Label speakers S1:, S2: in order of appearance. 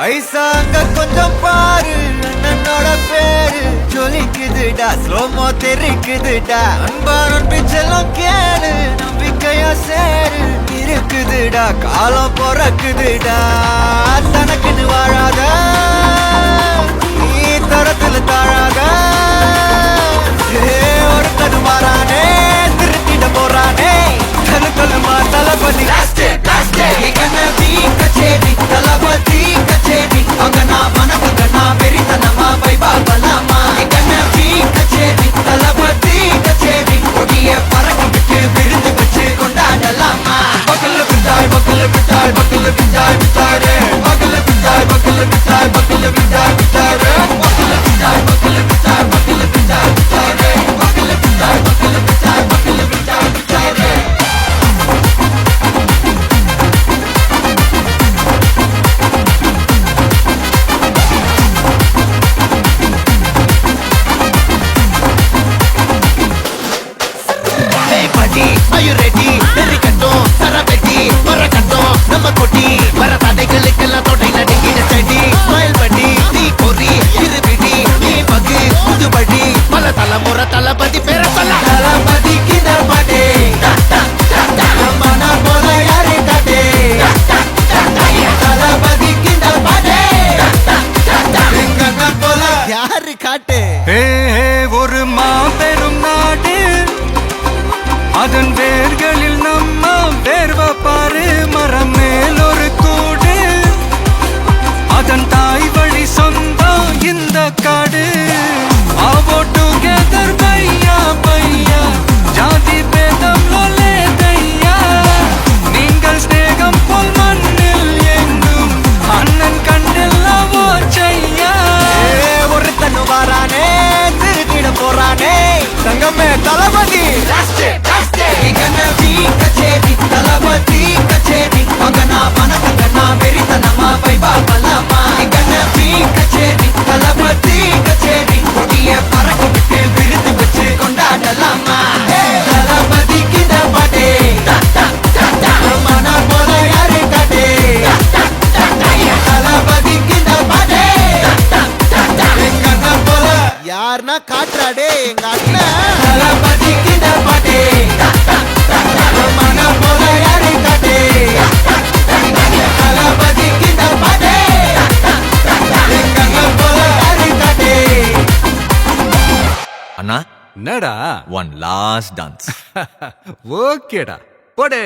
S1: ஐசா அங்க கொஞ்சம் பாரு, அண்ணனோட பேரு ஜொலிக்குதுடா, ஸ்லோமோ தெரிக்குதுடா. அன்பாரன் பிச்செல்லாம் கேளு, நம்பிக்கையா சேரு இருக்குதுடா, காலம் பொறக்குதுடா. தனக்குன்னு வாழாத, நீ தரத்துல தாழாத. ஒருத்தனு மாறானே, திருத்திட போறானே. தலுக்கலுமா தளபதி கச்சேரி, தளபதி கச்சேரி. அங்க நான் மனதுங்க நான் வெறித்தனமா வைபா பலாமா. கச்சேரி, தளபதி கச்சேரி. கொடிய பறக்க விட்டு விருந்து வச்சு கொண்டாடலாமா. பக்கல்ல விட்டாய் பக்கல்ல விட்டாய் பக்கல்ல விட்டாய் விட்டாரு. பக்கல்ல விட்டாய் பக்கல்ல விட்டாய் பக்கல்ல விட்டாய் விட்டாரு. பக்கல்ல விட்டாய் பக்கல்ல விட்டாய் பக்கல்ல விட்டாய் விட்டாரு. பக்கல்ல விட்டாய் பக்கல்ல விட்டாய் பக்கல்ல விட்டாய் விட்டாரு. Are you ready? நெருக்கட்டும் சரவெட்டி வரக்கட்டும் நம்ம கொட்டி வர தடைகளுக்கெல்லாம் தொடை நடுங்கிட செடி. ஸ்மைல் பண்ணி நீ பொறி இருவிடி நீ பகு புதுபடி பல தலைமுறை தளபதி பேர சொல்ல. தளபதிக்கு பாட்டே மனா போல யாரே காட்டே. தளபதிக்கு பாட்டே எங்க போல யாரு காட்டு.
S2: ஒரு மாபெரும் நாடு, அதன் வேர்களில் நம்ம வேர்வ பாரு. மரம் மேல் ஒரு கூடு, அதன் தாய் வழி சொந்தம் இந்த காடு. ஆவோ டுகெதர் பையா பையா, ஜாதி பேதம் லோலே தையா. நீங்கள் ஸ்நேகம் போல் மண்ணில் எங்கும் அண்ணன் கண்ணெல்லாவோ செய்யா.
S1: ஒருத்தனு வாரானே, திருத்திட போறானே. தங்கமே தளபதி கச்சேரி, தளபதி கச்சேரி. அங்க நான் மனதுங்க நான் வெறித்தனமா வைபா பலாமா. கச்சேரி, தளபதி கச்சேரி. கொடிய பறக்க விட்டு விருந்து வச்சு கொண்டாடலாமா. தளபதிக்கு பாட்டே மனா போல யாரு காட்டே. தளபதிக்கு பாட்டே எங்க போல யாருன்னா காட்டுறாடே எங்க அண்ணன். தளபதிக்கு பாட்டே மனா போல யாரு காட்டே. தளபதிக்கு பாட்டே எங்க போல யாரு காட்டே.
S3: அண்ணா
S2: என்னடா
S3: one last dance.
S2: ஓகேடா போடே.